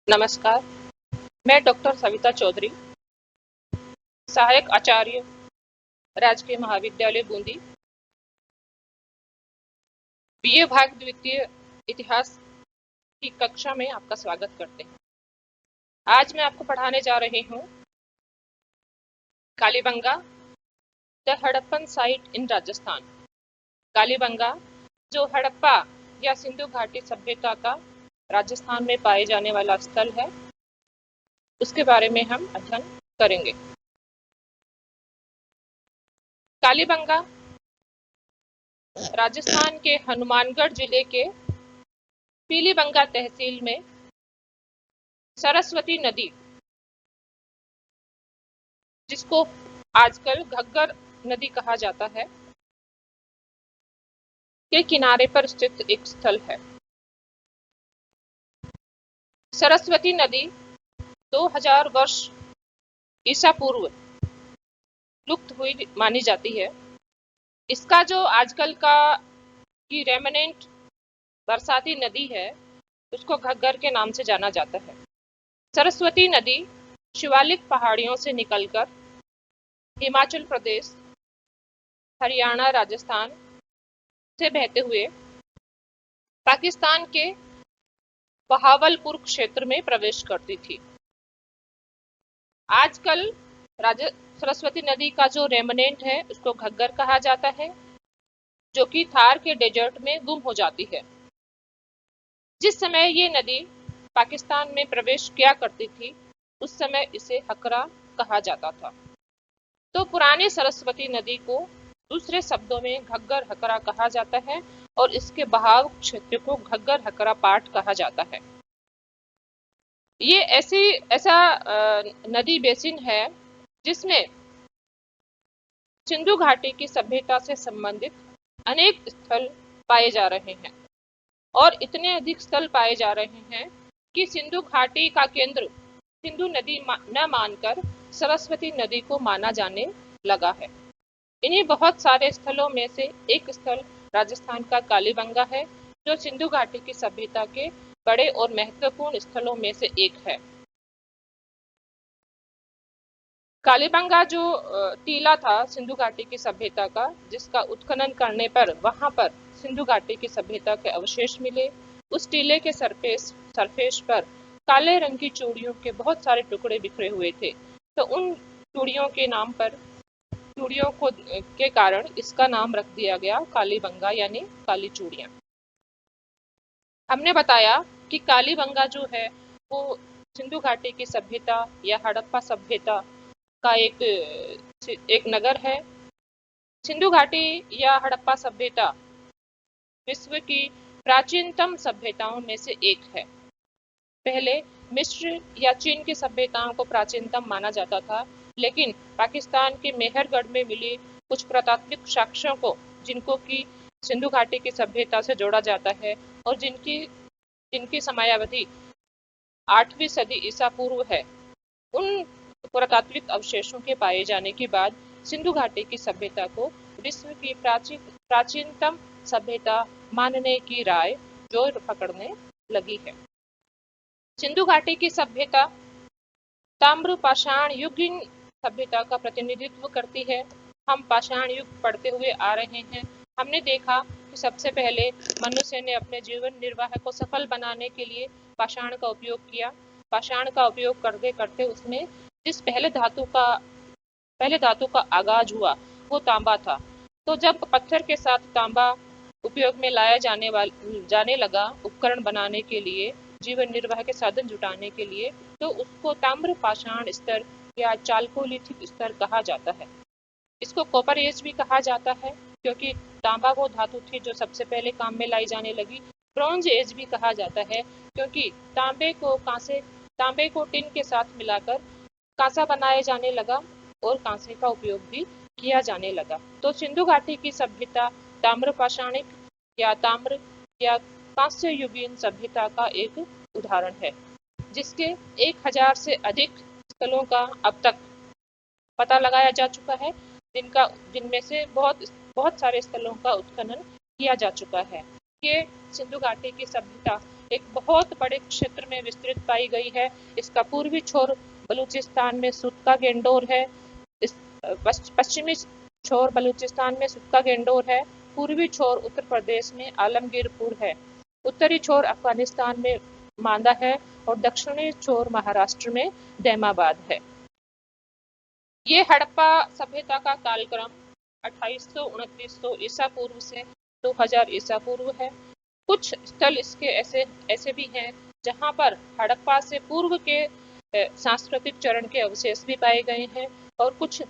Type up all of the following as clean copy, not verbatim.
नमस्कार, मैं डॉक्टर सविता चौधरी, सहायक आचार्य, राजकीय महाविद्यालय बूंदी, बीए भाग द्वितीय इतिहास की कक्षा में आपका स्वागत करते हैं। आज मैं आपको पढ़ाने जा रही हूँ कालीबंगा, द हड़प्पन साइट इन राजस्थान। कालीबंगा जो हड़प्पा या सिंधु घाटी सभ्यता का राजस्थान में पाए जाने वाला स्थल है, उसके बारे में हम अध्ययन करेंगे। कालीबंगा राजस्थान के हनुमानगढ़ जिले के पीलीबंगा तहसील में सरस्वती नदी, जिसको आजकल घग्गर नदी कहा जाता है, के किनारे पर स्थित एक स्थल है। सरस्वती नदी 2000 वर्ष ईसा पूर्व लुप्त हुई मानी जाती है। इसका जो आजकल का की रेमनेंट बरसाती नदी है, उसको घग्गर के नाम से जाना जाता है। सरस्वती नदी शिवालिक पहाड़ियों से निकलकर हिमाचल प्रदेश, हरियाणा, राजस्थान से बहते हुए पाकिस्तान के बहावलपुर क्षेत्र में प्रवेश करती थी। आजकल सरस्वती नदी का जो रेमनेंट है, उसको घग्गर कहा जाता है, जो कि थार के डेजर्ट में गुम हो जाती है। जिस समय ये नदी पाकिस्तान में प्रवेश किया करती थी, उस समय इसे हकरा कहा जाता था। तो पुरानी सरस्वती नदी को दूसरे शब्दों में घग्गर हकरा कहा जाता है और इसके बहाव क्षेत्र को घग्गर हकरा पाट कहा जाता है। ये ऐसा नदी बेसिन है जिसमें सिंधु घाटी की सभ्यता से संबंधित अनेक स्थल पाए जा रहे हैं और इतने अधिक स्थल पाए जा रहे हैं कि सिंधु घाटी का केंद्र सिंधु नदी न मानकर सरस्वती नदी को माना जाने लगा है। इन्हीं बहुत सारे स्थलों में से एक स्थल राजस्थान का कालीबंगा है, जो सिंधु घाटी की सभ्यता के बड़े और महत्वपूर्ण स्थलों में से एक है। कालीबंगा जो टीला था सिंधु घाटी की सभ्यता का, जिसका उत्खनन करने पर वहां पर सिंधु घाटी की सभ्यता के अवशेष मिले। उस टीले के सरफेस पर काले रंग की चूड़ियों के बहुत सारे टुकड़े बिखरे हुए थे। तो उन चूड़ियों के नाम पर चूड़ियों को के कारण इसका नाम रख दिया गया कालीबंगा, यानी काली चूड़ियां। हमने बताया कि कालीबंगा जो है वो सिंधु घाटी की सभ्यता या हड़प्पा सभ्यता का एक नगर है। सिंधु घाटी या हड़प्पा सभ्यता विश्व की प्राचीनतम सभ्यताओं में से एक है। पहले मिस्र या चीन की सभ्यताओं को प्राचीनतम माना जाता था, लेकिन पाकिस्तान के मेहरगढ़ में मिली कुछ पुरातात्विक साक्ष्यों को, जिनको कि सिंधु घाटी की सभ्यता से जोड़ा जाता है और जिनकी समयावधि 8वीं सदी ईसा पूर्व है, उन पुरातात्विक अवशेषों के पाए जाने के बाद सिंधु घाटी की सभ्यता को विश्व की प्राचीनतम सभ्यता मानने की राय जोर पकड़ने लगी है। सिंधु घाटी की सभ्यता ताम्र पाषाण युगीन सभ्यता का प्रतिनिधित्व करती है। हम पाषाण युग पढ़ते हुए आ रहे हैं। हमने देखा कि सबसे पहले मनुष्य ने अपने जीवन निर्वाह को सफल बनाने के लिए पाषाण का उपयोग किया। पाषाण का उपयोग करते करते उसमें जिस पहले धातु का आगाज हुआ वो तांबा था। तो जब पत्थर के साथ तांबा उपयोग में लाया जाने लगा उपकरण बनाने के लिए, जीवन निर्वाह के साधन जुटाने के लिए, तो उसको ताम्र पाषाण स्तर या चाल्कोलिथिक स्तर कहा जाता है। इसको कॉपर एज भी कहा जाता है, क्योंकि तांबा वो धातु थी जो सबसे पहले काम में लाई जाने लगी। ब्रॉन्ज एज भी कहा जाता है, क्योंकि तांबे को टिन के साथ मिलाकर कांसा बनाया जाने लगा और कांसे का उपयोग भी किया जाने लगा। तो सिंधु घाटी की सभ्यता ताम्र पाषाणिक या ताम्र या कांस्य युगीन सभ्यता का एक उदाहरण है, जिसके 1000 से अधिक स्थलों का अब तक पता लगाया जा चुका है, जिनमें से बहुत सारे स्थलों का उत्खनन किया जा चुका है। ये सिंधु घाटी की सभ्यता एक बहुत बड़े क्षेत्र में विस्तृत पाई गई है। इसका पूर्वी छोर बलूचिस्तान में सुतका गेंडोर है। इस पश्चिमी छोर बलूचिस्तान में सुतका गेंडोर है। पूर्वी छोर उत्तर प्रदेश में आलमगीरपुर है। उत्तरी छोर अफगानिस्तान में मांदा है और दक्षिणी छोर महाराष्ट्र में दैमाबाद है। ये हड़प्पा सभ्यता का कालक्रम 2800-2900 ईसा पूर्व से 2000 ईसा पूर्व है। कुछ स्थल इसके ऐसे ऐसे भी हैं जहां पर हड़प्पा से पूर्व के सांस्कृतिक चरण के अवशेष भी पाए गए हैं और कुछ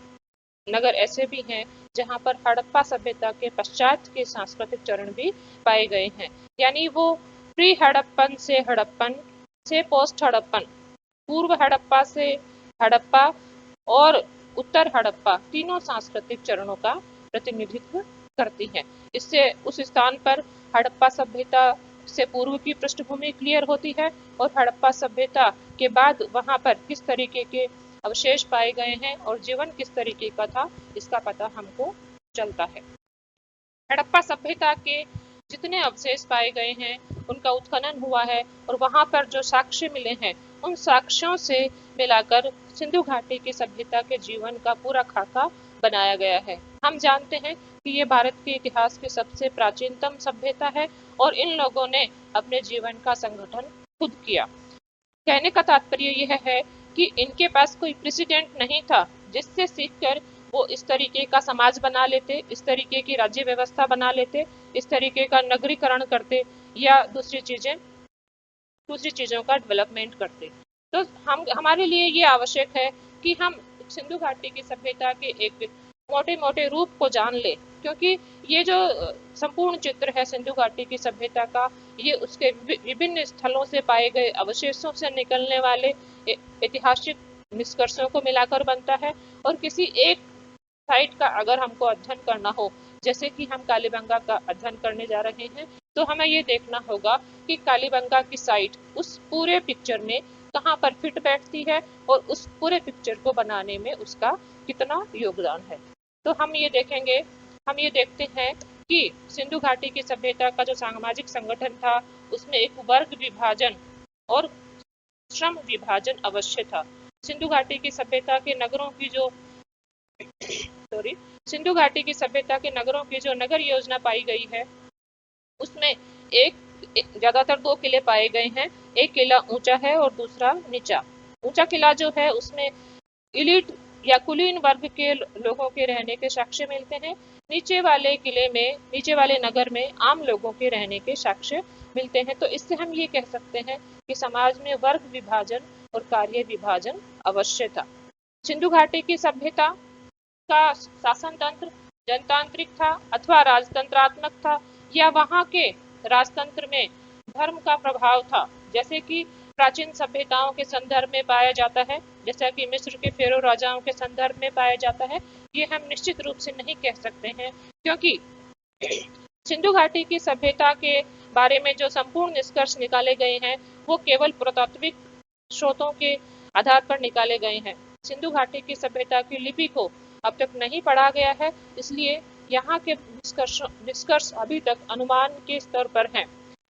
नगर ऐसे भी हैं जहां पर हड़प्पा सभ्यता के पश्चात के सांस्कृतिक चरण भी पाए गए हैं। यानी वो प्री हड़प्पन से पोस्ट हड़प्पन, पूर्व हड़प्पा से हड़प्पा और उत्तर हड़प्पा तीनों सांस्कृतिक चरणों का प्रतिनिधित्व करती हैं। इससे उस स्थान पर हड़प्पा सभ्यता से पूर्व की पृष्ठभूमि क्लियर होती है और हड़प्पा सभ्यता के बाद वहां पर किस तरीके के अवशेष पाए गए हैं और जीवन किस तरीके का था, इसका पता हमको चलता है। हड़प्पा सभ्यता के जितने अवशेष पाए गए हैं उनका उत्खनन हुआ है और वहां पर जो साक्ष्य मिले हैं उन साक्ष्यों से मिलाकर सिंधु घाटी की सभ्यता के जीवन का पूरा खाका बनाया गया है। हम जानते हैं कि ये भारत के इतिहास की सबसे प्राचीनतम सभ्यता है और इन लोगों ने अपने जीवन का संगठन खुद किया। कहने का तात्पर्य यह है कि इनके पास कोई प्रेसिडेंट नहीं था जिससे सीखकर वो इस तरीके का समाज बना लेते, इस तरीके की राज्य व्यवस्था बना लेते, इस तरीके का नगरीकरण करते या दूसरी चीजों का डेवलपमेंट करते। तो हम हमारे लिए ये आवश्यक है कि हम सिंधु घाटी की सभ्यता के एक मोटे मोटे रूप को जान ले, क्योंकि ये जो संपूर्ण चित्र है सिंधु घाटी की सभ्यता का, ये उसके विभिन्न स्थलों से पाए गए अवशेषों से निकलने वाले ऐतिहासिक निष्कर्षों को मिलाकर बनता है। और किसी एक साइट का अगर हमको अध्ययन करना हो, जैसे कि हम कालीबंगा का अध्ययन करने जा रहे हैं, तो हमें ये देखना होगा कि कालीबंगा की साइट उस पूरे पिक्चर में कहाँ पर फिट बैठती है और उस पूरे पिक्चर को बनाने में उसका कितना योगदान है। तो हम ये देखते हैं कि सिंधु घाटी की सभ्यता का जो सामाजिक संगठन था उसमें एक वर्ग विभाजन और श्रम विभाजन अवश्य था। सिंधु घाटी की सभ्यता के नगरों की जो सिंधु घाटी की सभ्यता के नगरों की जो नगर योजना पाई गई है उसमें ज्यादातर दो किले पाए गए हैं। एक किला ऊंचा है और दूसरा नीचा। ऊंचा किला जो है उसमें इलीट या कुलीन वर्ग के लोगों के रहने के साक्ष्य मिलते हैं। नीचे वाले नगर में आम लोगों के रहने के साक्ष्य मिलते हैं। तो इससे हम ये कह सकते हैं कि समाज में वर्ग विभाजन और कार्य विभाजन अवश्य था। सिंधु घाटी की सभ्यता का शासन तंत्र जनतांत्रिक था अथवा राजतंत्रात्मक था, या वहां के राजतंत्र में धर्म का प्रभाव था, जैसे कि प्राचीन सभ्यताओं के संदर्भ में पाया जाता है, जैसा कि मिस्र के फेरो राजाओं के संदर्भ में पाया जाता है। ये हम निश्चित रूप से नहीं कह सकते हैं, क्योंकि सिंधु घाटी की सभ्यता के बारे में जो संपूर्ण निष्कर्ष निकाले गए हैं वो केवल पुरातात्विक स्रोतों के आधार पर निकाले गए हैं। सिंधु घाटी की सभ्यता की लिपि को अब तक नहीं पढ़ा गया है, इसलिए यहाँ के निष्कर्ष अभी तक अनुमान के स्तर पर हैं।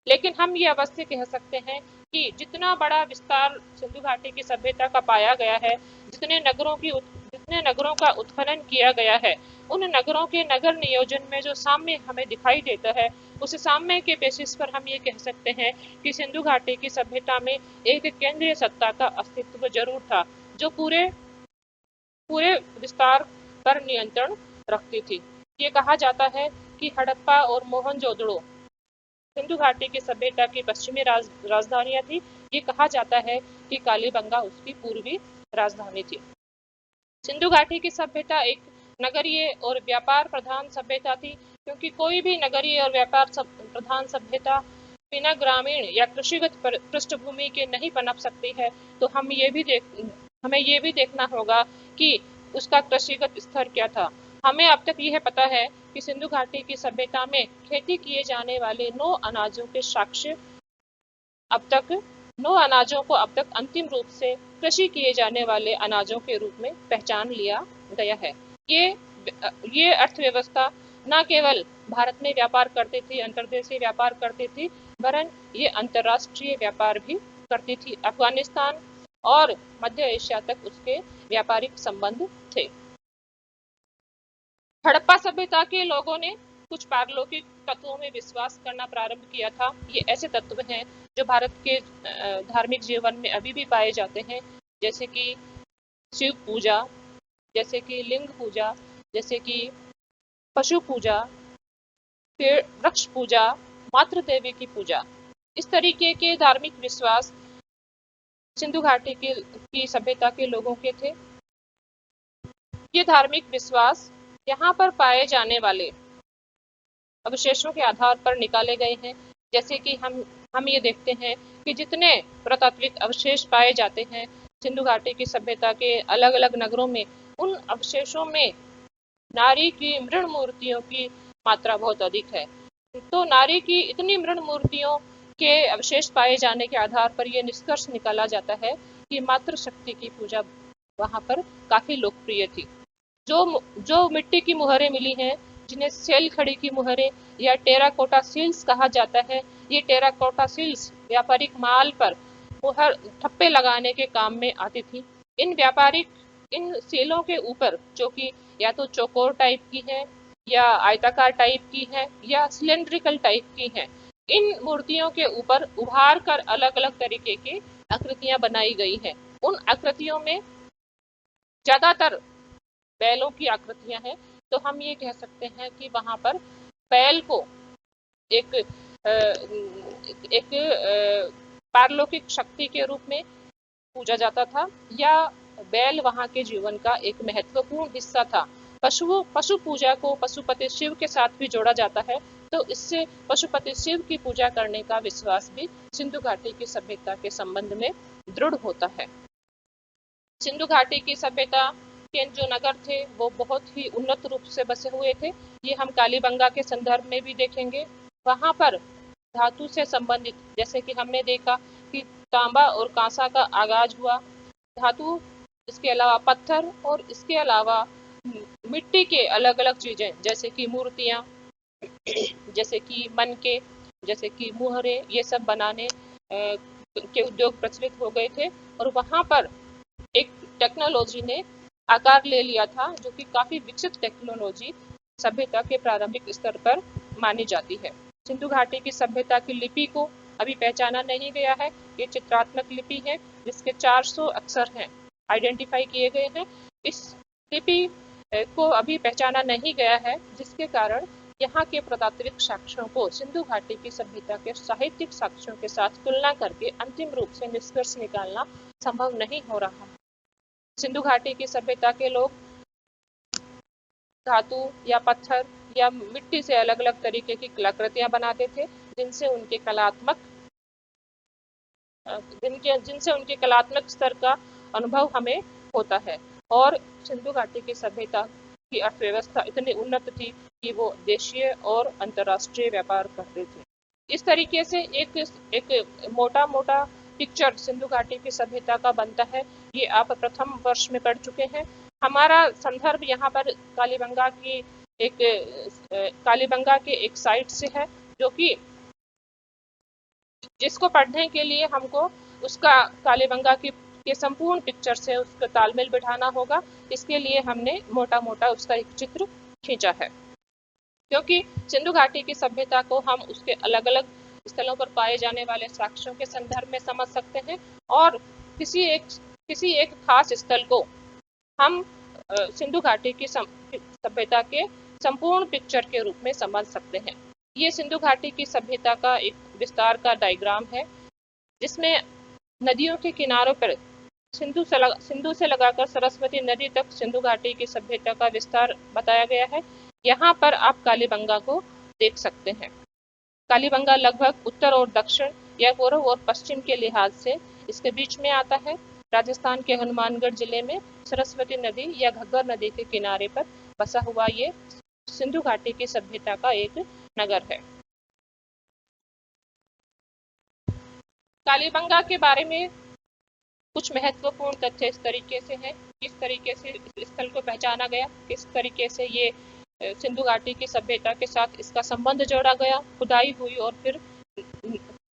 लेकिन हम ये अवश्य कह सकते हैं कि जितना बड़ा विस्तार सिंधु घाटी की सभ्यता का पाया गया है, जितने नगरों का उत्खनन किया गया है, उन नगरों के नगर नियोजन में जो साम्य हमें दिखाई देता है, उस साम्य के बेसिस पर हम ये कह सकते हैं कि सिंधु घाटी की सभ्यता में एक केंद्रीय सत्ता का अस्तित्व जरूर था, जो पूरे विस्तार पर नियंत्रण रखती थी। ये कहा जाता है कि हड़प्पा और मोहनजोदड़ो सिंधु घाटी की सभ्यता की पश्चिमी राजधानियां थी। ये कहा जाता है कि कालीबंगा उसकी पूर्वी राजधानी थी। सिंधु घाटी की सभ्यता एक नगरीय और व्यापार प्रधान सभ्यता थी, क्योंकि कोई भी नगरीय और व्यापार प्रधान सभ्यता बिना ग्रामीण या कृषिगत पृष्ठभूमि के नहीं पनप सकती है। तो हमें ये भी देखना होगा कि उसका कृषिगत स्तर क्या था। हमें अब तक यह पता है कि सिंधु घाटी की सभ्यता में खेती किए जाने वाले 9 अनाजों के साक्ष्य नौ अनाजों को अब तक अंतिम रूप से कृषि किए जाने वाले अनाजों के रूप में पहचान लिया गया है। ये अर्थव्यवस्था न केवल भारत में व्यापार करती थी, अंतर्देशीय व्यापार करती थी, वरन ये अंतर्राष्ट्रीय व्यापार भी करती थी। अफगानिस्तान और मध्य एशिया तक उसके व्यापारिक संबंध थे। हड़प्पा सभ्यता के लोगों ने कुछ पारलौकिक तत्वों में विश्वास करना प्रारंभ किया था। ये ऐसे तत्व हैं जो भारत के धार्मिक जीवन में अभी भी पाए जाते हैं, जैसे कि शिव पूजा, जैसे कि लिंग पूजा, जैसे कि पशु पूजा, फिर वृक्ष पूजा, मातृ देवी की पूजा। इस तरीके के धार्मिक विश्वास सिंधु घाटी की सभ्यता के लोगों के थे। ये धार्मिक विश्वास यहाँ पर पाए जाने वाले अवशेषों के आधार पर निकाले गए हैं। जैसे कि हम ये देखते हैं कि जितने पुरातात्विक अवशेष पाए जाते हैं सिंधु घाटी की सभ्यता के अलग अलग नगरों में, उन अवशेषों में नारी की मृण मूर्तियों की मात्रा बहुत अधिक है। तो नारी की इतनी मृण मूर्तियों के अवशेष पाए जाने के आधार पर यह निष्कर्ष निकाला जाता है कि मातृशक्ति की पूजा वहां पर काफी लोकप्रिय थी। जो मिट्टी की मुहरें मिली हैं, जिन्हें सेल खड़ी की मुहरें या टेराकोटा सील्स कहा जाता है, ये टेराकोटा सील्स व्यापारिक माल पर मुहर ठप्पे लगाने के काम में आती थी। इन सीलों के ऊपर, जो कि या तो चौकोर टाइप की है या आयताकार टाइप की है या सिलेंड्रिकल टाइप की है, इन मूर्तियों के ऊपर उभार कर अलग अलग तरीके की आकृतियां बनाई गई हैं। उन आकृतियों में ज्यादातर बैलों की आकृतियां हैं। तो हम ये कह सकते हैं कि वहां पर बैल को एक पारलौकिक शक्ति के रूप में पूजा जाता था, या बैल वहां के जीवन का एक महत्वपूर्ण हिस्सा था। पशु पूजा को पशुपति शिव के साथ भी जोड़ा जाता है, तो इससे पशुपति शिव की पूजा करने का विश्वास भी सिंधु घाटी की सभ्यता के संबंध में दृढ़ होता है। सिंधु घाटी की सभ्यता के जो नगर थे वो बहुत ही उन्नत रूप से बसे हुए थे। ये हम कालीबंगा के संदर्भ में भी देखेंगे। वहां पर धातु से संबंधित, जैसे कि हमने देखा कि तांबा और कांसा का आगाज हुआ, धातु, इसके अलावा पत्थर और इसके अलावा मिट्टी के अलग अलग चीजें, जैसे कि मूर्तियां, जैसे कि मनके, जैसे कि मुहरे, ये सब बनाने के उद्योग प्रचलित हो गए थे। और वहां पर एक टेक्नोलॉजी ने आकार ले लिया था, जो कि काफी विकसित टेक्नोलॉजी सभ्यता के प्रारंभिक स्तर पर मानी जाती है। सिंधु घाटी की सभ्यता की लिपि को अभी पहचाना नहीं गया है। ये चित्रात्मक लिपि है जिसके 400 अक्षर हैं, आइडेंटिफाई किए गए हैं। इस लिपि को अभी पहचाना नहीं गया है, जिसके कारण यहाँ के पुरातात्विक साक्ष्यों को सिंधु घाटी की सभ्यता के साहित्यिक साक्ष्यों के साथ तुलना करके अंतिम रूप से निष्कर्ष निकालना संभव नहीं हो रहा है। सिंधु घाटी की सभ्यता के लोग धातु या पत्थर या मिट्टी से अलग अलग तरीके की कलाकृतियां बनाते थे, जिनसे उनके कलात्मक स्तर का अनुभव हमें होता है। और सिंधु घाटी की सभ्यता की अर्थव्यवस्था इतनी उन्नत थी कि वो देशीय और अंतर्राष्ट्रीय व्यापार करते थे। इस तरीके से एक मोटा मोटा पिक्चर सिंधु घाटी की सभ्यता का बनता है। ये आप प्रथम वर्ष में पढ़ चुके हैं। हमारा संदर्भ यहाँ पर कालीबंगा के एक साइट से है, जो कि जिसको पढ़ने के लिए हमको उसका कालीबंगा के संपूर्ण पिक्चर से उसका तालमेल बिठाना होगा। इसके लिए हमने मोटा मोटा उसका एक चित्र खींचा है, क्योंकि सिंधु घाटी की सभ्यता को हम उसके अलग अलग स्थलों पर पाए जाने वाले साक्ष्यों के संदर्भ में समझ सकते हैं, और किसी एक खास स्थल को हम सिंधु घाटी की सभ्यता के संपूर्ण पिक्चर के रूप में समझ सकते हैं। ये सिंधु घाटी की सभ्यता का एक विस्तार का डायग्राम है, जिसमें नदियों के किनारों पर सिंधु से लगाकर सरस्वती नदी तक सिंधु घाटी की सभ्यता का विस्तार बताया गया है। यहाँ पर आप कालीबंगा को देख सकते हैं। कालीबंगा लगभग उत्तर और दक्षिण या पूर्व और पश्चिम के लिहाज से इसके बीच में आता है। राजस्थान के हनुमानगढ़ जिले में सरस्वती नदी या घग्गर नदी के किनारे पर बसा हुआ ये सिंधु घाटी की सभ्यता का एक नगर है। कालीबंगा के बारे में कुछ महत्वपूर्ण तथ्य इस तरीके से हैं, किस तरीके से इस स्थल को पहचाना गया, किस तरीके से ये सिंधु घाटी की सभ्यता के साथ इसका संबंध जोड़ा गया, खुदाई हुई और फिर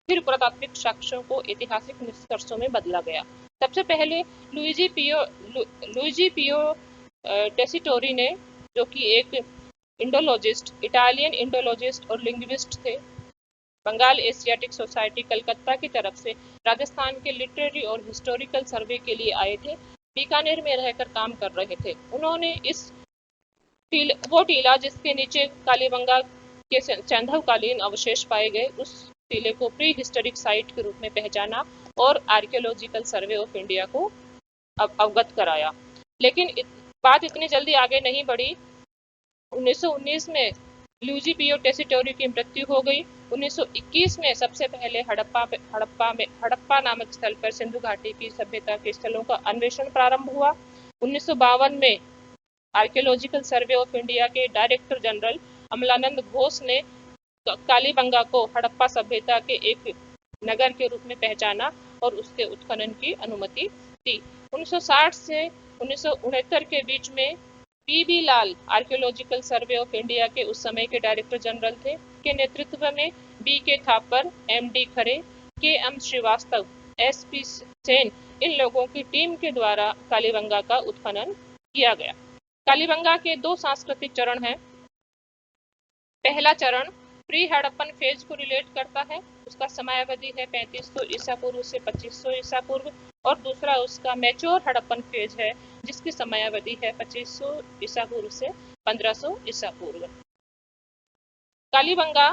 फिर पुरातात्विक साक्ष्यों को ऐतिहासिक निष्कर्षों में बदला गया। सबसे पहले लुइजी पियो टेसिटोरी ने, जो कि एक इंडोलॉजिस्ट, इटालियन इंडोलॉजिस्ट और लिंग्विस्ट थे, बंगाल एशियाटिक सोसाइटी कलकत्ता की तरफ से राजस्थान के लिटरेरी और हिस्टोरिकल सर्वे के लिए आए थे, बीकानेर में रहकर काम कर रहे थे। उन्होंने वो टीला जिसके नीचे कालीबंगा के सैंधवकालीन अवशेष पाए गए, उस टीले को प्री हिस्टोरिक साइट के रूप में पहचाना और आर्कियोलॉजिकल सर्वे ऑफ इंडिया को अवगत कराया। लेकिन बात इतनी जल्दी आगे नहीं बढ़ी। 1919 में लुइजी पियो टेसिटोरी की मृत्यु हो गई। 1921 में सबसे पहले हड़प्पा नामक स्थल पर सिंधु घाटी की सभ्यता के स्थलों का अन्वेषण प्रारंभ हुआ। 1952 में आर्कियोलॉजिकल सर्वे ऑफ इंडिया के डायरेक्टर जनरल अमलानंद घोष ने कालीबंगा को हड़प्पा सभ्यता के एक नगर के रूप में पहचाना और उसके उत्खनन की अनुमति दी। 1960 से 1969 के बीच में P Lal archaeological survey of India के उस समय के डायरेक्टर जनरल थे, के नेतृत्व में बी के Thapar, M D Khare, K M Srivastava, S P Sen, इन लोगों की टीम के द्वारा कालीबंगा का उत्खनन किया गया। कालीबंगा के दो सांस्कृतिक चरण हैं। पहला चरण प्री हड़प्पन फेज को रिलेट करता है, उसका समयावधि है 3500 ईसा पूर्व से 2500 ईसा पूर्व, और दूसरा उसका मैच्योर हड़प्पन फेज है जिसकी समयावधि है 2500 ईसा पूर्व से 1500 ईसा पूर्व। कालीबंगा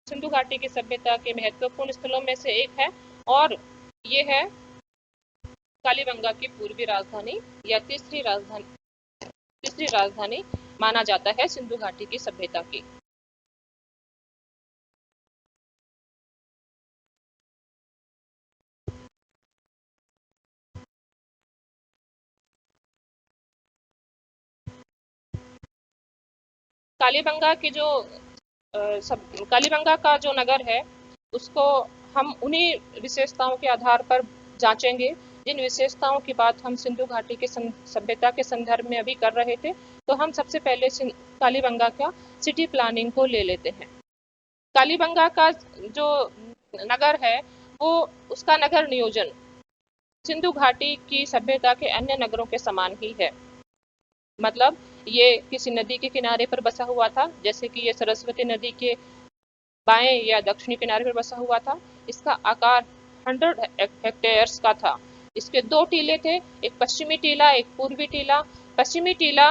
सिंधु घाटी की सभ्यता के महत्वपूर्ण स्थलों में से एक है और ये है कालीबंगा की पूर्वी राजधानी या तीसरी राजधानी माना जाता है सिंधु घाटी की सभ्यता की। कालीबंगा की जो कालीबंगा का जो नगर है उसको हम उन्हीं विशेषताओं के आधार पर जांचेंगे जिन विशेषताओं की बात हम सिंधु घाटी के सभ्यता के संदर्भ में अभी कर रहे थे। तो हम सबसे पहले कालीबंगा का सिटी प्लानिंग को ले लेते हैं। कालीबंगा का जो नगर है वो उसका नगर नियोजन सिंधु घाटी की सभ्यता के अन्य नगरों के समान ही है। मतलब ये किसी नदी के किनारे पर बसा हुआ था, जैसे कि ये सरस्वती नदी के बाएं या दक्षिणी किनारे पर बसा हुआ था। इसका आकार 100 हेक्टेयर्स का था। इसके दो टीले थे, एक पश्चिमी टीला, एक पूर्वी टीला। पश्चिमी टीला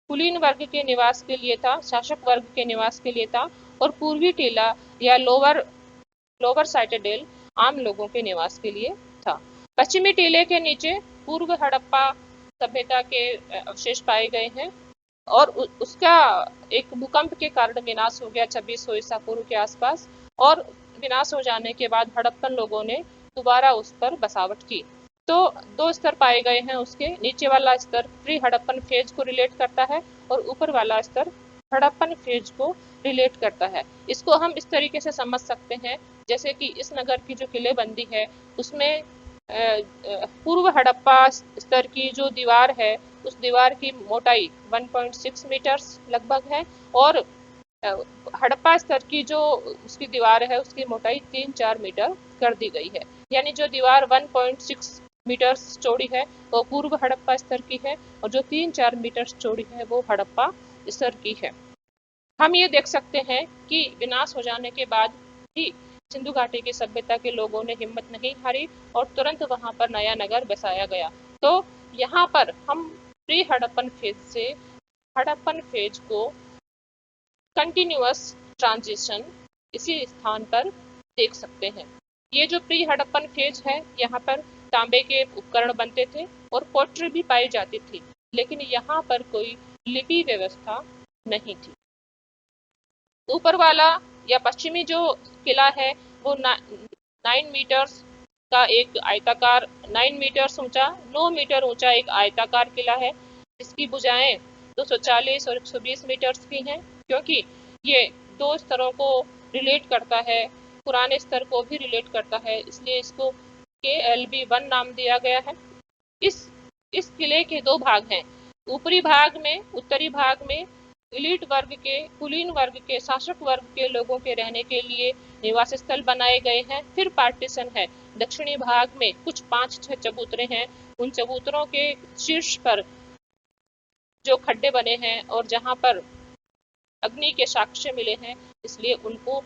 कुलीन वर्ग के निवास के लिए था, शासक वर्ग के निवास के लिए था, और पूर्वी टीला या लोअर साइटेडेल आम लोगों के निवास के लिए था। पश्चिमी टीले के नीचे पूर्व हड़प्पा सभ्यता के अवशेष पाए गए हैं और उसका एक भूकंप के कारण विनाश हो गया 2600 ईसा पूर्व के आसपास, और विनाश हो जाने के बाद हड़प्पन लोगों ने दोबारा उस पर बसावट की। तो दो स्तर पाए गए हैं। उसके नीचे वाला स्तर प्री हड़प्पन फेज को रिलेट करता है और ऊपर वाला स्तर हड़प्पन फेज को रिलेट करता है। इसको हम इस तरीके से समझ सकते हैं जैसे कि इस नगर की जो किलेबंदी है उसमें पूर्व हड़प्पा स्तर की जो दीवार है उस दीवार की मोटाई 1.6 मीटर्स लगभग है और हड़प्पा स्तर की जो उसकी दीवार है उसकी मोटाई 3-4 मीटर कर दी गई है। यानी जो दीवार 1.6 मीटर्स चौड़ी है वो पूर्व हड़प्पा स्तर की है और जो 3-4 मीटर चौड़ी है वो हड़प्पा स्तर की है। हम ये देख सकते हैं कि विनाश हो जाने के बाद भी सिंधु घाटी की सभ्यता के लोगों ने हिम्मत नहीं हारी और तुरंत वहां पर नया नगर बसाया गया। तो यहाँ पर हम प्री हड़प्पन फेज से हड़प्पन फेज को कंटिन्यूअस ट्रांजिशन इसी स्थान पर देख सकते हैं। ये जो प्री हड़प्पन फेज है यहाँ पर तांबे के उपकरण बनते थे और पोट्री भी पाई जाती थी, लेकिन यहाँ पर कोई लिपि व्यवस्था नहीं थी। ऊपर वाला या पश्चिमी जो किला है वो 9 मीटर्स का एक आयताकार 9 मीटर्स ऊंचा 9 मीटर ऊंचा एक आयताकार किला है जिसकी भुजाएं 240 और 120 मीटर्स की हैं। क्योंकि ये दो स्तरों को रिलेट करता है, पुराने स्तर को भी रिलेट करता है, इसलिए इसको KLB1 नाम दिया गया है। इस किले के दो भाग हैं। ऊपरी भाग में उत्तरी भाग में इलीट वर्ग के, कुलीन वर्ग के, शासक वर्ग के लोगों के रहने के लिए निवास स्थल बनाए गए हैं। फिर पार्टीशन है, दक्षिणी भाग में कुछ 5-6 चबूतरे हैं, उन चबूतरों के शीर्ष पर जो खड्डे बने हैं और जहां पर अग्नि के साक्ष्य मिले हैं, इसलिए उनको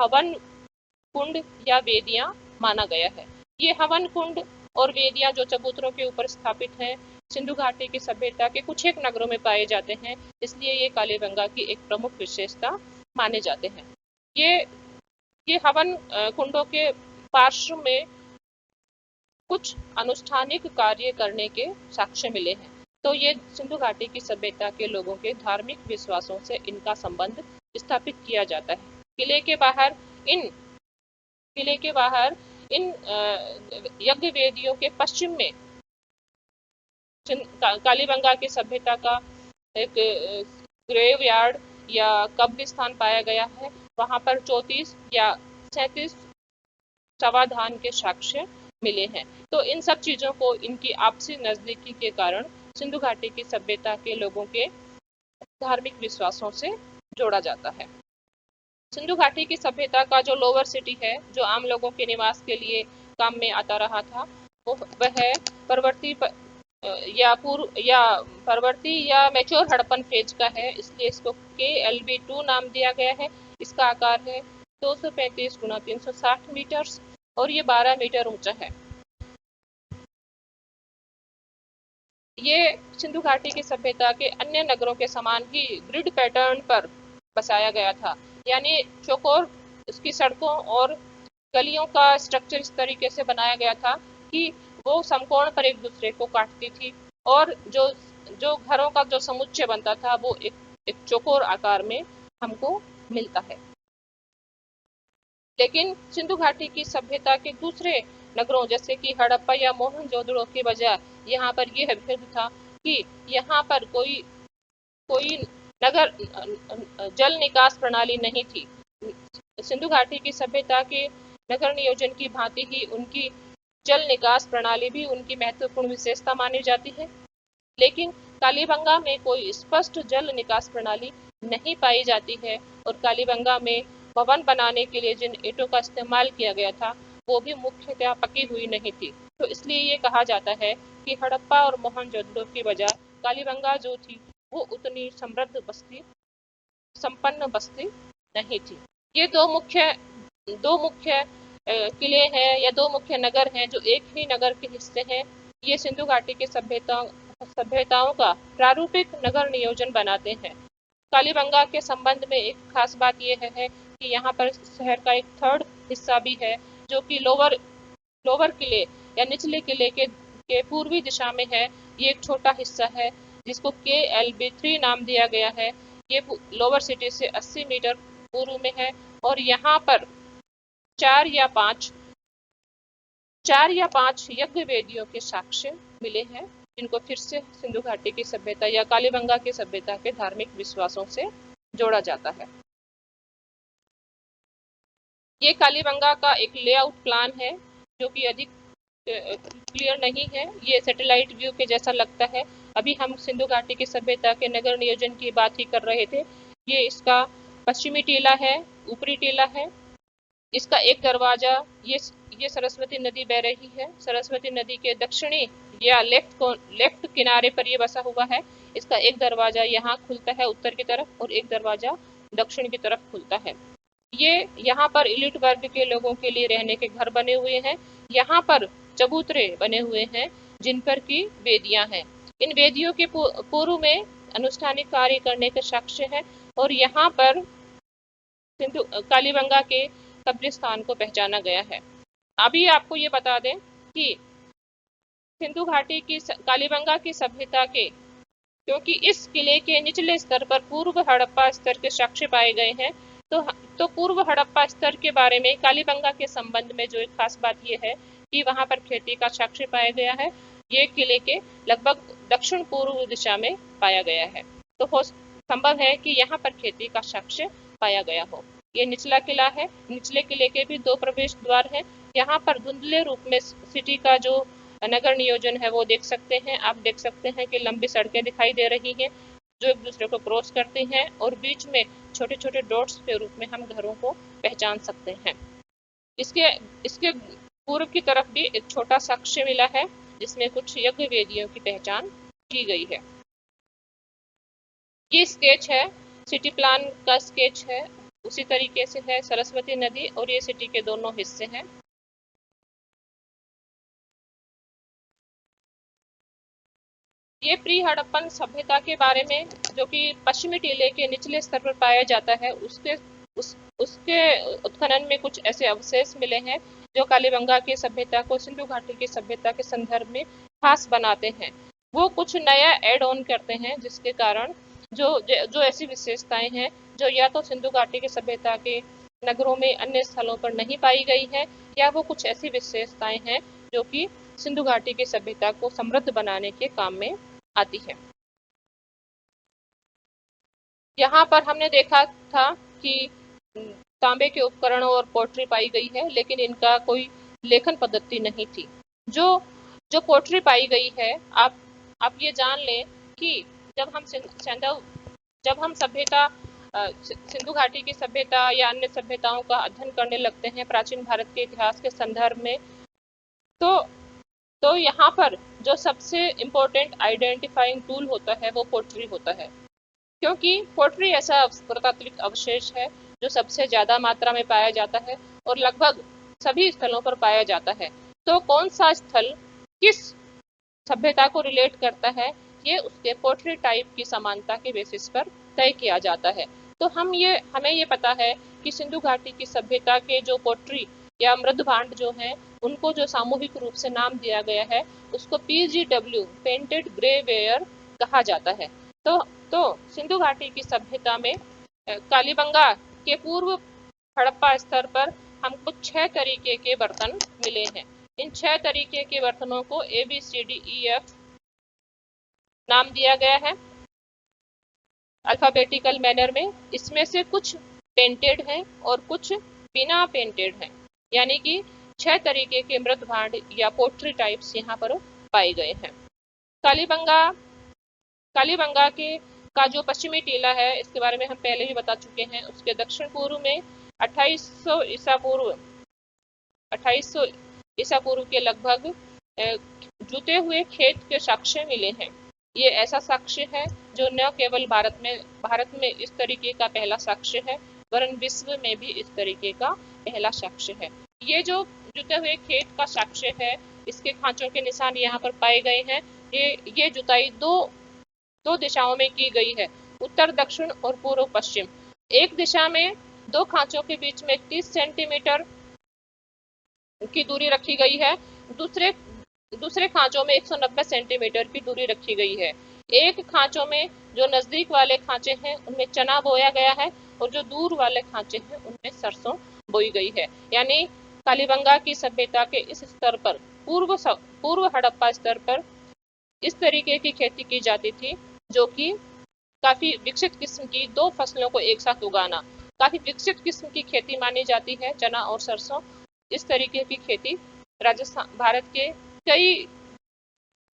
हवन कुंड या वेदियां माना गया है। ये हवन कुंड और वेदियां जो चबूतरों के ऊपर स्थापित हैं, सिंधु घाटी की सभ्यता के कुछ एक नगरों में पाए जाते हैं, इसलिए ये कालीबंगा की एक प्रमुख विशेषता माने जाते हैं। ये ये हवन कुंडों के पार्श्व में कुछ अनुष्ठानिक कार्य करने के साक्ष्य मिले हैं। तो ये सिंधु घाटी की सभ्यता के लोगों के धार्मिक विश्वासों से इनका संबंध स्थापित किया जाता है। किले के बाहर इन किले के बाहर इन यज्ञ वेदियों के पश्चिम में कालीबंगा की सभ्यता का एक ग्रेव यार्ड या कब्रिस्तान पाया गया है। वहां पर 34 या 37 समाधान के साक्ष्य मिले हैं। तो इन सब चीजों को इनकी आपसी नजदीकी के कारण सिंधु घाटी की सभ्यता के लोगों के धार्मिक विश्वासों से जोड़ा जाता है। सिंधु घाटी की सभ्यता का जो लोअर सिटी है, जो आम लोगों के निवास के लिए काम में आता रहा था, वह परवर्ती परवर्ती या मैच्योर हड़प्पन फेज का है, इसलिए इसको KLB2 नाम दिया गया है। इसका आकार है 235 गुना 360 मीटर और ये 12 मीटर ऊंचा है। ये सिंधु घाटी की सभ्यता के अन्य नगरों के समान ही ग्रिड पैटर्न पर बसाया गया था, यानी चौकोर इसकी सड़कों और गलियों का स्ट्रक्चर इस तरीके से बनाया गया था कि वो समकोण पर एक दूसरे को काटती थी और जो जो घरों का जो समुच्चय बनता था वो एक चौकोर आकार में हमको मिलता है। लेकिन सिंधु घाटी की सभ्यता के दूसरे नगरों जैसे कि हड़प्पा या मोहनजोदड़ो की बजाय यहाँ पर यह भेद था कि यहाँ पर कोई कोई नगर जल निकास प्रणाली नहीं थी। सिंधु घाटी की सभ्यता के नगर नियोजन की भांति ही उनकी जल निकास प्रणाली भी उनकी महत्वपूर्ण विशेषता मानी जाती है। लेकिन कालीबंगा में कोई स्पष्ट जल निकास प्रणाली नहीं पाई जाती है और कालीबंगा में भवन बनाने के लिए जिन ईंटों का इस्तेमाल किया गया था वो भी मुख्यतः पकी हुई नहीं थी। तो इसलिए ये कहा जाता है कि हड़प्पा और मोहनजोदड़ो की बजाय कालीबंगा जो थी वो उतनी समृद्ध बस्ती, संपन्न बस्ती नहीं थी। ये दो मुख्य किले हैं या दो मुख्य नगर हैं जो एक ही नगर के हिस्से हैं। ये सिंधु घाटी की सभ्यताओं का प्रारूपिक नगर नियोजन बनाते हैं। कालीबंगा के संबंध में एक खास बात यह है कि यहाँ पर शहर का एक थर्ड हिस्सा भी है जो कि लोअर किले या निचले किले के पूर्वी दिशा में है। ये एक छोटा हिस्सा है जिसको KLB3 नाम दिया गया है। ये लोअर सिटी से 80 मीटर पूर्व में है और यहाँ पर चार या पांच यज्ञ वेदियों के साक्ष्य मिले हैं जिनको फिर से सिंधु घाटी की सभ्यता या कालीबंगा की सभ्यता के धार्मिक विश्वासों से जोड़ा जाता है। ये कालीबंगा का एक लेआउट प्लान है जो कि अधिक क्लियर नहीं है, ये सैटेलाइट व्यू के जैसा लगता है। अभी हम सिंधु घाटी की सभ्यता के नगर नियोजन की बात ही कर रहे थे। ये इसका पश्चिमी टीला है, ऊपरी टीला है। इसका एक दरवाजा ये सरस्वती नदी बह रही है, सरस्वती नदी के दक्षिणी या लेफ्ट किनारे पर ये बसा हुआ है। इसका एक दरवाजा यहाँ खुलता है उत्तर की तरफ और एक दरवाजा दक्षिण की तरफ खुलता है। ये यहाँ पर इलिट वर्ग के लोगों के लिए रहने के घर बने हुए हैं। यहाँ पर चबूतरे बने हुए हैं जिन पर की वेदियां हैं। इन वेदियों के पूर्व में अनुष्ठानिक कार्य करने के साक्ष्य है और यहाँ पर सिंधु कालीबंगा के कब्रिस्तान को पहचाना गया है। अभी आपको ये बता दें कि सिंधु घाटी की कालीबंगा की सभ्यता के क्योंकि इस किले के निचले स्तर पर पूर्व हड़प्पा स्तर के साक्ष्य पाए गए हैं, तो पूर्व हड़प्पा स्तर के बारे में कालीबंगा के संबंध में जो एक खास बात यह है कि वहां पर खेती का साक्ष्य पाया गया है। ये किले के लगभग दक्षिण पूर्व दिशा में पाया गया है, तो संभव है कि यहाँ पर खेती का साक्ष्य पाया गया हो। ये निचला किला है, निचले किले के भी 2 प्रवेश द्वार हैं। यहाँ पर धुंधले रूप में सिटी का जो नगर नियोजन है वो देख सकते हैं। आप देख सकते हैं कि लंबी सड़कें दिखाई दे रही हैं। जो एक दूसरे को क्रॉस करते हैं, और बीच में छोटे छोटे डॉट्स के रूप में हम घरों को पहचान सकते हैं। इसके इसके पूर्व की तरफ भी एक छोटा सा अक्षय मिला है, जिसमें कुछ यज्ञ वेदियों की पहचान की गई है। ये स्केच है, सिटी प्लान का स्केच है, उसी तरीके से है सरस्वती नदी, और ये सिटी के दोनों हिस्से हैं। ये प्री हड़प्पन सभ्यता के बारे में, जो कि पश्चिमी टीले के निचले स्तर पर पाया जाता है, उसके उत्खनन में कुछ ऐसे अवशेष मिले हैं जो कालीबंगा की सभ्यता को सिंधु घाटी की सभ्यता के संदर्भ में खास बनाते हैं। वो कुछ नया एड ऑन करते हैं, जिसके कारण जो जो ऐसी विशेषताएं हैं जो या तो सिंधु घाटी की सभ्यता के नगरों में अन्य स्थलों पर नहीं पाई गई है, या वो कुछ ऐसी विशेषताएं हैं जो कि सिंधु घाटी की सभ्यता को समृद्ध बनाने के काम में आती है। यहाँ पर हमने देखा था कि तांबे के उपकरणों और पोट्री पाई गई है, लेकिन इनका कोई लेखन पद्धति नहीं थी। जो जो पोट्री पाई गई है, आप ये जान लें कि जब हम जब हम सभ्यता सिंधु घाटी की सभ्यता या अन्य सभ्यताओं का अध्ययन करने लगते हैं प्राचीन भारत के इतिहास के संदर्भ में, तो यहाँ पर जो सबसे इम्पोर्टेंट आइडेंटिफाइंग टूल होता है वो पोट्री होता है, क्योंकि पोट्री ऐसा पुरातात्विक अवशेष है जो सबसे ज्यादा मात्रा में पाया जाता है और लगभग सभी स्थलों पर पाया जाता है। तो कौन सा स्थल किस सभ्यता को रिलेट करता है, ये उसके पोट्री टाइप की समानता के बेसिस पर तय किया जाता है। तो हमें ये पता है कि सिंधु घाटी की सभ्यता के जो पोट्री या मृद भांड जो है, उनको जो सामूहिक रूप से नाम दिया गया है, उसको PGW पेंटेड ग्रे वेयर कहा जाता है। तो सिंधु घाटी की सभ्यता में कालीबंगा के पूर्व हड़प्पा स्तर पर हमको 6 तरीके के बर्तन मिले हैं। इन 6 तरीके के बर्तनों को ABCDEF नाम दिया गया है अल्फाबेटिकल मैनर में। इसमें से कुछ पेंटेड हैं और कुछ बिना पेंटेड हैं, यानी कि 6 तरीके के मृद भांड या पोट्री टाइप्स यहाँ पर पाए गए हैं। कालीबंगा कालीबंगा के का जो पश्चिमी टीला है, इसके बारे में हम पहले ही बता चुके हैं। उसके दक्षिण पूर्व में 2800 ईसा पूर्व 2800 ईसा पूर्व के लगभग जुते हुए खेत के साक्ष्य मिले हैं। ये ऐसा साक्ष्य है जो न केवल भारत में इस तरीके का पहला साक्ष्य है, वरन विश्व में भी इस तरीके का पहला साक्ष्य है। ये जो जुते हुए खेत का साक्ष्य है, इसके खांचों के निशान यहाँ पर पाए गए हैं। ये जुताई दो दिशाओं में की गई है, उत्तर दक्षिण और पूर्व पश्चिम। एक दिशा में 2 खांचों के बीच में 30 सेंटीमीटर की दूरी रखी गई है, दूसरे खांचों में 190 सेंटीमीटर की दूरी रखी गई है। एक खांचों में जो नजदीक वाले खांचे हैं उनमें चना बोया गया है, और जो दूर वाले खांचे हैं उनमें सरसों बोई गई है। यानी कालीबंगा की सभ्यता के इस स्तर पर, पूर्व हड़प्पा स्तर पर इस तरीके की खेती की जाती थी, जो कि काफी विकसित किस्म की 2 फसलों को एक साथ उगाना काफी विकसित किस्म की खेती मानी जाती है, चना और सरसों। इस तरीके की खेती राजस्थान भारत के कई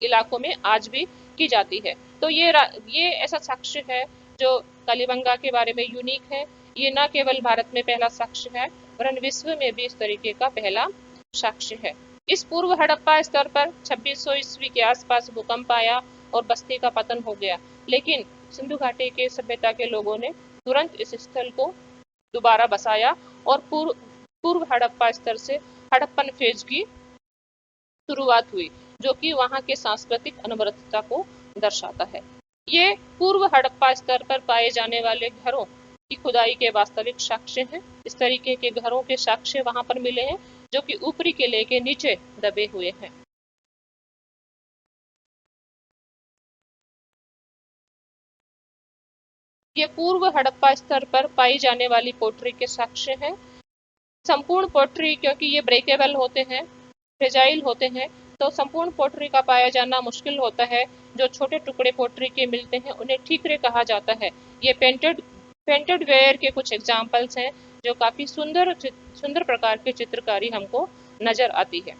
इलाकों में आज भी की जाती है। तो ये ऐसा साक्ष्य है जो कालीबंगा के बारे में यूनिक है। ये न केवल भारत में पहला साक्ष्य है, वरन विश्व में भी इस तरीके का पहला साक्ष्य है। इस पूर्व हड़प्पा स्तर पर 2600 ईस्वी के आसपास भूकंप आया और बस्ती का पतन हो गया, लेकिन सिंधु घाटी के सभ्यता के लोगों ने तुरंत इस स्थल को दोबारा बसाया, और पूर्व हड़प्पा स्तर से हड़प्पन फेज की शुरुआत हुई, जो कि वहां के सांस्कृतिक अनवरतता को दर्शाता है। ये पूर्व हड़प्पा स्तर पर पाए जाने वाले घरों की खुदाई के वास्तविक साक्ष्य हैं। इस तरीके के घरों के साक्ष्य वहां पर मिले हैं, जो कि ऊपरी किले के नीचे दबे हुए हैं। ये पूर्व हड़प्पा स्तर पर पाई जाने वाली पोट्री के साक्ष्य हैं। संपूर्ण पोट्री, क्योंकि ये ब्रेकेबल होते हैं, फ्रेजाइल होते हैं, तो संपूर्ण पोट्री का पाया जाना मुश्किल होता है। जो छोटे टुकड़े पोट्री के मिलते हैं उन्हें ठीकरे कहा जाता है। ये पेंटेड वेयर के कुछ एग्जाम्पल्स हैं, जो काफी सुंदर प्रकार की चित्रकारी हमको नजर आती है।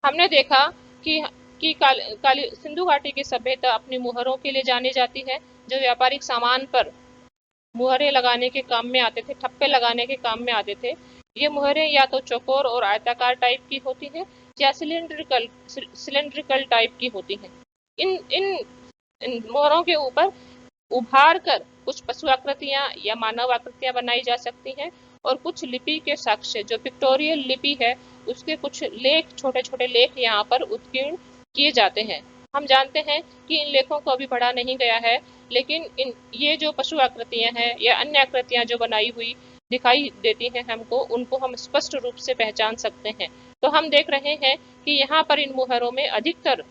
हमने देखा कि कि काली सिंधु घाटी की सभ्यता अपनी मुहरों के लिए जानी जाती है, जो व्यापारिक सामान पर मुहरें लगाने के काम में आते थे, ठप्पे लगाने के काम में आते थे। ये मुहरें या तो चौकोर और आयताकार टाइप की होती हैं या सिलेंड्रिकल टाइप की होती हैं। इन इन इन मोहरों के ऊपर उभार कर कुछ पशु आकृतियां या मानव आकृतियां बनाई जा सकती हैं और कुछ लिपि के साक्ष्य, जो पिक्टोरियल लिपि है, उसके कुछ लेख, छोटे छोटे लेख यहाँ पर उत्कीर्ण किए जाते हैं। हम जानते हैं कि इन लेखों को अभी पढ़ा नहीं गया है, लेकिन ये जो पशु आकृतियां हैं या अन्य आकृतियां जो बनाई हुई दिखाई देती हैं हमको, उनको हम स्पष्ट रूप से पहचान सकते हैं। तो हम देख रहे हैं कि यहाँ पर इन मुहरों में अधिकतर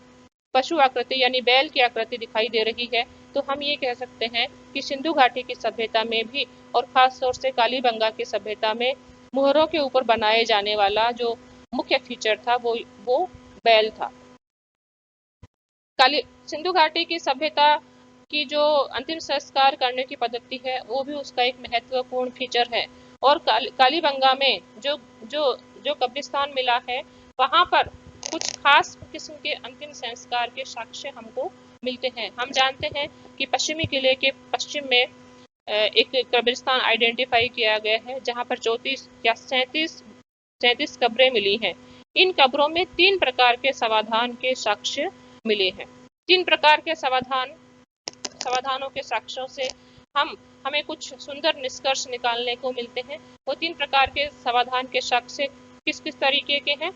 पशु आकृति यानी बैल की आकृति दिखाई दे रही है। तो हम ये कह सकते हैं कि सिंधु घाटी की सभ्यता में भी और खास तौर से कालीबंगा की सभ्यता में मुहरों के ऊपर बनाए जाने वाला जो मुख्य फीचर था वो बैल था। काली सिंधु घाटी की सभ्यता की जो अंतिम संस्कार करने की पद्धति है, वो भी उसका एक महत्वपूर्ण फीचर है। और कालीबंगा में जो जो जो कब्रिस्तान मिला है, वहां पर कुछ खास किस्म के अंतिम संस्कार के साक्ष्य हमको मिलते हैं। हम जानते हैं कि पश्चिमी किले के पश्चिम में एक कब्रिस्तान आइडेंटिफाई किया गया है, जहां पर 34 या 37 कब्रें मिली हैं। इन कब्रों में 3 प्रकार के समाधान के साक्ष्य मिले हैं। 3 प्रकार के समाधानों के साक्ष्यों से हमें कुछ सुंदर निष्कर्ष निकालने को मिलते हैं। वो 3 प्रकार के समाधान के साक्ष्य किस किस तरीके के हैं,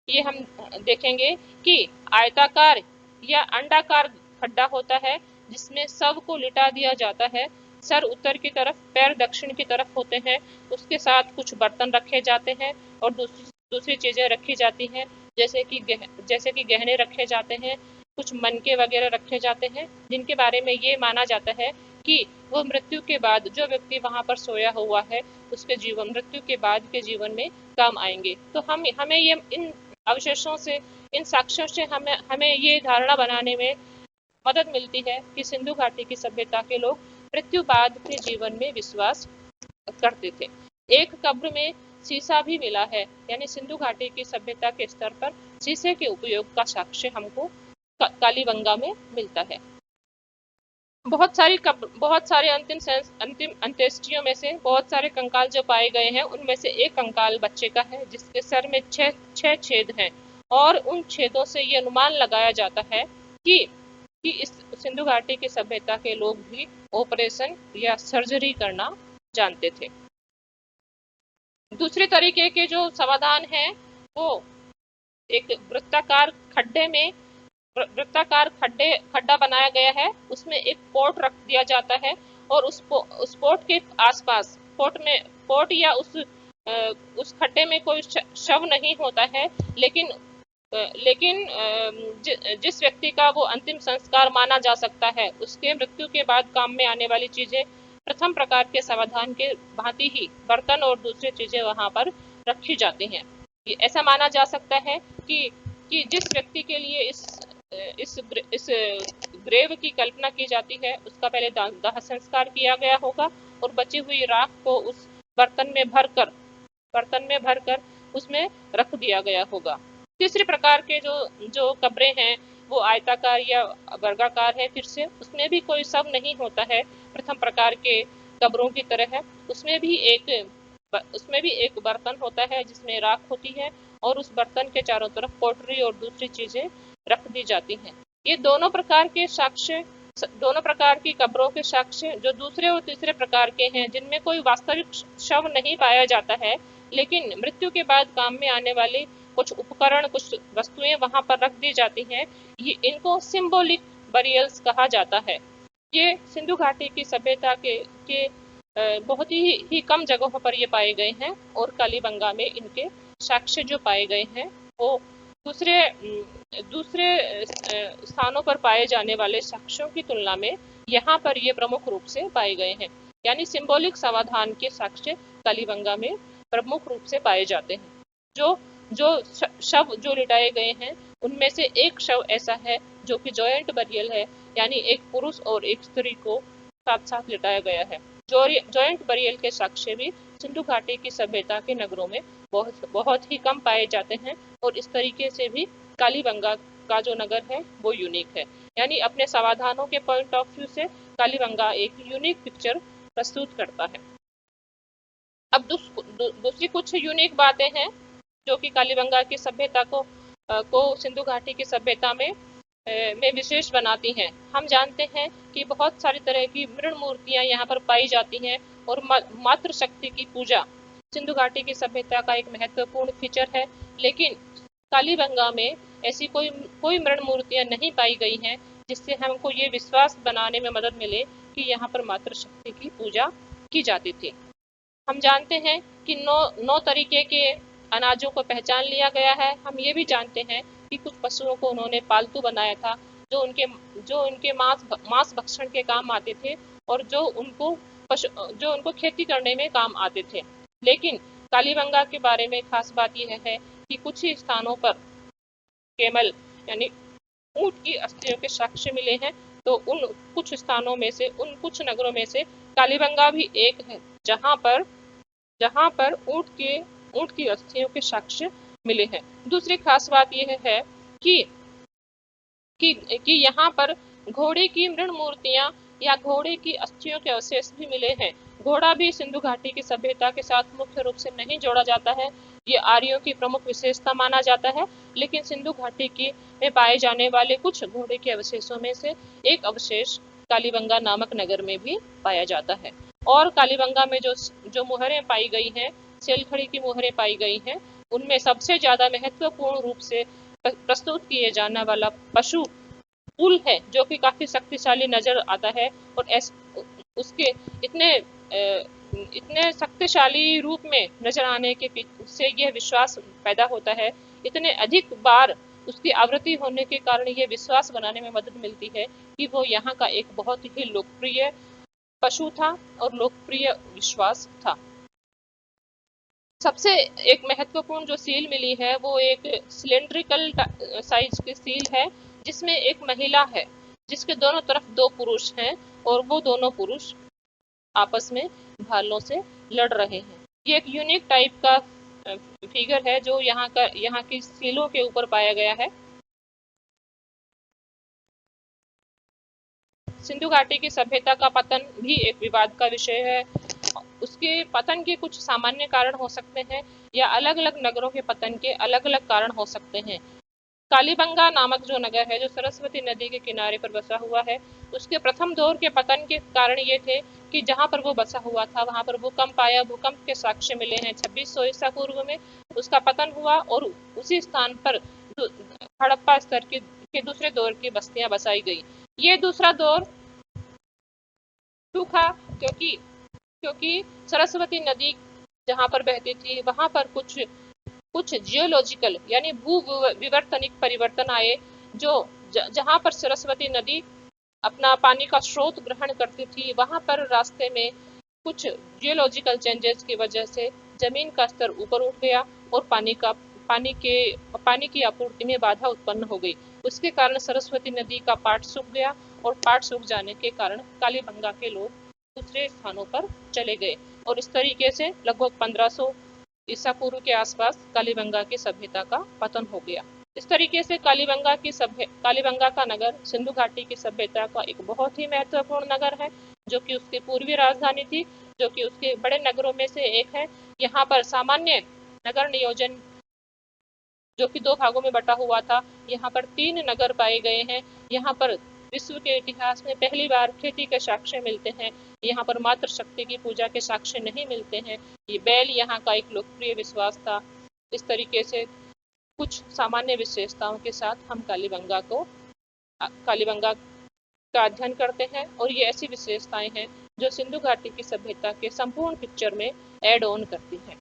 ये हम देखेंगे कि आयताकार या अंडाकार खड्डा होता है, जिसमें शव को लिटा दिया जाता है। सर उत्तर की तरफ, पैर दक्षिण की तरफ होते हैं। उसके साथ कुछ बर्तन रखे जाते हैं और दूसरी चीजें रखी जाती हैं, जैसे कि गहने रखे जाते हैं, कुछ मनके वगैरह रखे जाते हैं, जिनके बारे में ये माना जाता है कि वो मृत्यु के बाद, जो व्यक्ति वहां पर सोया हुआ है, उसके मृत्यु के बाद के जीवन में काम आएंगे। तो हमें ये इन अवशेषों से, इन साक्ष्यों से हमें ये धारणा बनाने में मदद मिलती है कि सिंधु घाटी की सभ्यता के लोग मृत्यु बाद के जीवन में विश्वास करते थे। एक कब्र में शीशा भी मिला है, यानी सिंधु घाटी की सभ्यता के स्तर पर शीशे के उपयोग का साक्ष्य हमको कालीबंगा में मिलता है। बहुत सारे अंतिम अंत्येष्टियों में से बहुत सारे कंकाल जो पाए गए हैं, उनमें से एक कंकाल बच्चे का है, जिसके सर में छह छेद हैं और उन छेदों से ये अनुमान लगाया जाता है कि इस सिंधु घाटी की सभ्यता के लोग भी ऑपरेशन या सर्जरी करना जानते थे। दूसरे तरीके के जो समाधान है, वो एक खड्डा बनाया गया है, उसमें एक पोट रख दिया जाता है और उस पोट के आसपास, पोट या उस खड्डे में कोई शव नहीं होता है, लेकिन जिस व्यक्ति का वो अंतिम संस्कार माना जा सकता है, उसके मृत्यु के बाद काम में आने वाली चीजें प्रथम प्रकार के समाधान के भांति ही बर्तन और दूसरी चीजें वहां पर रखी जाती हैं। ऐसा माना जा सकता है कि जिस व्यक्ति के लिए इस ग्रेव की कल्पना की जाती है, उसका पहले दाह संस्कार किया गया होगा और बची हुई राख को उस बर्तन में भरकर उसमें रख दिया गया होगा। तीसरे प्रकार के जो कब्रें हैं, वो आयताकार या वर्गाकार है। फिर से उसमें भी कोई शव नहीं होता है, प्रथम प्रकार के कब्रों की तरह है। उसमें भी एक बर्तन होता है जिसमें राख होती है और उस बर्तन के चारों तरफ पोटरी और दूसरी चीजें रख दी जाती हैं। ये दोनों प्रकार की कब्रों के साक्ष्य जो दूसरे और तीसरे प्रकार के हैं, जिनमें कोई वास्तविक शव नहीं पाया जाता है, लेकिन मृत्यु के बाद काम में आने वाले कुछ उपकरण, कुछ वस्तुएं वहां पर रख दी जाती हैं। इनको सिंबॉलिक बरियल्स कहा जाता है। ये सिंधु घाटी की सभ्यता के बहुत ही कम जगहों पर ये पाए गए हैं और कालीबंगा में इनके साक्ष्य जो पाए गए हैं, वो दूसरे स्थानों पर पाए जाने वाले साक्ष्यों की तुलना में यहाँ पर ये प्रमुख रूप से पाए गए हैं। यानी सिंबॉलिक समाधान के साक्ष्य कालीबंगा में प्रमुख रूप से पाए जाते हैं। जो शव जो लिटाए गए हैं, उनमें से एक शव ऐसा है जो कि जॉइंट बरियल है, यानी एक पुरुष और एक स्त्री को साथ साथ लिटाया गया है। जॉइंट बरियल के साक्ष्य भी सिंधु घाटी की सभ्यता के नगरों में बहुत ही कम पाए जाते हैं और इस तरीके से भी कालीबंगा का जो नगर है वो यूनिक है। यानी अपने समाधानों के पॉइंट ऑफ व्यू से कालीबंगा एक यूनिक पिक्चर प्रस्तुत करता है। अब दूसरी कुछ यूनिक बातें हैं जो कि कालीबंगा की सभ्यता को सिंधु घाटी की सभ्यता में विशेष बनाती हैं। हम जानते हैं कि बहुत सारी तरह की मृण मूर्तियां यहाँ पर पाई जाती हैं और मातृशक्ति की पूजा सिंधु घाटी की सभ्यता का एक महत्वपूर्ण फीचर है। लेकिन कालीबंगा में ऐसी कोई कोई मृण मूर्तियां नहीं पाई गई हैं जिससे हमको ये विश्वास बनाने में मदद मिले कि यहाँ पर मातृशक्ति की पूजा की जाती थी। हम जानते हैं कि नौ तरीके के अनाजों को पहचान लिया गया है। हम ये भी जानते हैं कि कुछ पशुओं को उन्होंने पालतू बनाया था जो उनके मांस भक्षण के काम आते थे और जो उनको खेती करने में काम आते थे। लेकिन कालीबंगा के बारे में खास बात यह है कि कुछ ही स्थानों पर केमल यानी ऊंट की अस्थियों के साक्ष्य मिले हैं। तो उन कुछ स्थानों में से उन कुछ नगरों में से कालीबंगा भी एक है जहां पर ऊंट की अस्थियों के साक्ष्य मिले हैं। दूसरी खास बात यह है कि कि यहाँ पर घोड़े की मृण मूर्तियां या घोड़े की अस्थियों के अवशेष भी मिले हैं। घोड़ा भी सिंधु घाटी की सभ्यता के साथ मुख्य रूप से नहीं जोड़ा जाता है। ये आर्यों की प्रमुख विशेषता माना जाता है। लेकिन सिंधु घाटी की में पाए जाने वाले कुछ घोड़े के अवशेषों में से एक अवशेष कालीबंगा नामक नगर में भी पाया जाता है। और कालीबंगा में जो मुहरें पाई गई हैं, सेलखड़ी की मुहरें पाई गई हैं, उनमें सबसे ज्यादा महत्वपूर्ण रूप से प्रस्तुत किए जाने वाला पशु पुल है जो कि काफी शक्तिशाली नजर आता है। और उसके इतने शक्तिशाली रूप में नजर आने के से यह विश्वास पैदा होता है। इतने अधिक बार उसकी आवृत्ति होने के कारण यह विश्वास बनाने में मदद मिलती है कि वो यहाँ का एक बहुत ही लोकप्रिय पशु था और लोकप्रिय विश्वास था। सबसे एक महत्वपूर्ण जो सील मिली है वो एक सिलेंड्रिकल साइज की सील है जिसमें एक महिला है जिसके दोनों तरफ दो पुरुष हैं और वो दोनों पुरुष आपस में भालों से लड़ रहे हैं। ये एक यूनिक टाइप का फिगर है जो यहाँ की सीलों के ऊपर पाया गया है। सिंधु घाटी की सभ्यता का पतन भी एक विवाद का विषय है। उसके पतन के कुछ सामान्य कारण हो सकते हैं या अलग अलग नगरों के पतन के अलग अलग कारण हो सकते हैं। कालीबंगा नामक जो नगर है जो सरस्वती नदी के किनारे पर बसा हुआ है, उसके प्रथम दौर के पतन के कारण ये थे कि जहां पर वो बसा हुआ था वहां पर भूकंप आया। भूकंप के साक्ष्य मिले हैं 2600 ईसा पूर्व में उसका पतन हुआ और उसी स्थान पर हड़प्पा स्तर के दूसरे दौर की बस्तियां बसाई गई। ये दूसरा दौर सूखा क्योंकि सरस्वती नदी जहां पर बहती थी वहां पर कुछ जियोलॉजिकल यानी भू विवर्तनिक परिवर्तन आए जो जहां पर सरस्वती नदी अपना पानी का स्रोत ग्रहण करती थी वहां पर रास्ते में कुछ जियोलॉजिकल चेंजेस की वजह से जमीन का स्तर ऊपर उठ गया और पानी की आपूर्ति में बाधा उत्पन्न हो गई। उसके कारण सरस्वती नदी का पाट सूख गया और पाट सूख जाने के कारण कालीबंगा के लोग दूसरे स्थानों पर चले गए और इस तरीके से लगभग 1500 ईसा पूर्व के आसपास कालीबंगा की सभ्यता का पतन हो गया। इस तरीके से कालीबंगा का नगर सिंधु घाटी की सभ्यता का एक बहुत ही महत्वपूर्ण नगर है जो कि उसकी पूर्वी राजधानी थी, जो कि उसके बड़े नगरों में से एक है। यहाँ पर सामान्य नगर नियोजन जो कि दो भागों में बटा हुआ था, यहाँ पर 3 नगर पाए गए हैं। यहाँ पर विश्व के इतिहास में पहली बार खेती के साक्ष्य मिलते हैं। यहाँ पर मातृशक्ति की पूजा के साक्ष्य नहीं मिलते हैं। ये बैल यहाँ का एक लोकप्रिय विश्वास था। इस तरीके से कुछ सामान्य विशेषताओं के साथ हम कालीबंगा का अध्ययन करते हैं और ये ऐसी विशेषताएं हैं जो सिंधु घाटी की सभ्यता के संपूर्ण पिक्चर में एड ऑन करती हैं।